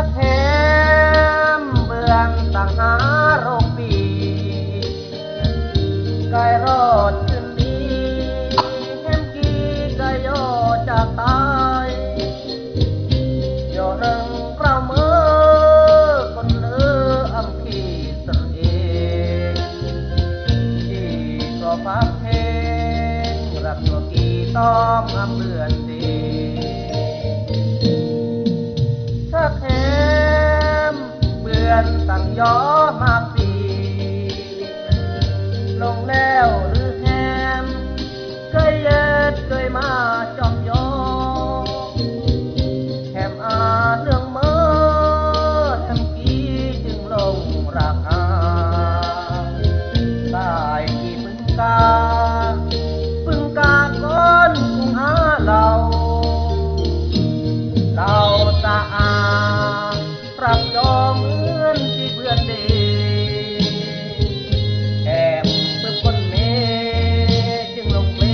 กแหมเบื่อนต่างหาโรคปีไก่รอดขึ้นดีแฮมกี้ไก่ย่อจากตายย่อหนึ่งเปล่าเมื่อคนเลืออำขีสระเองที่ก็ฟักเพลงรักตัวกีต้องอำเบื่อนดีถ้าแหมเบื่อนตั้งย่อมากปีลงแล้วหรือแฮมเคยเย็ดเคยมาจอมยอแฮมอาเรื่องเมื่อแฮมกี้จึงลงราคาได้กี่ปึงกาก้อนกุงหาเราสะอาดปรับยอมเหมือนที่เพื่อนดีแอบเพื่อคนเมจึงลงเพล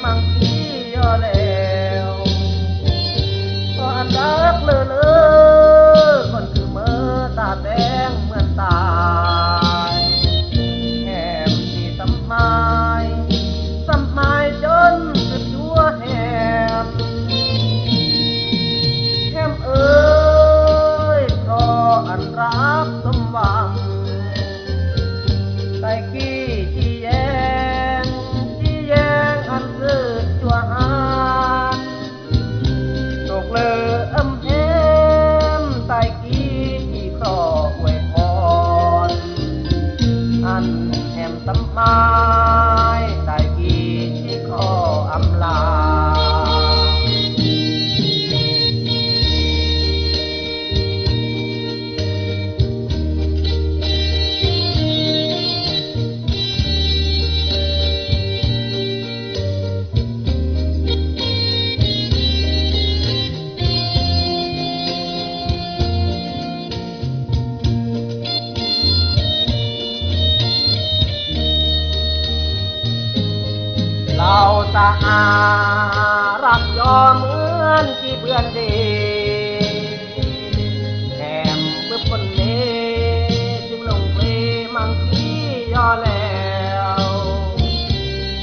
มังคีย่อแล้วพออันรักเลอคนคือเมื่อตาแดงเหมือนตายแอบที่สมัยจนสุดชั่วแหมเอ้ยเพราะอันรักสมหวังไต่กี้ที่แยงอันซื้อจัวหานตกเลออำแหมไต่กี้ที่ครออวยพรอันแหมสมัยไต่กี้ที่ครออำลาเราสะอารักยอมเหมือนที่เพื่อนดีแถมเมื่อคนเมจึงลงเพลมังคีย่อแล้ว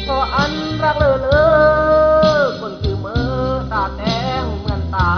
เพราะอันรักเลอคนคือเมื่อตาแดงเหมือนตา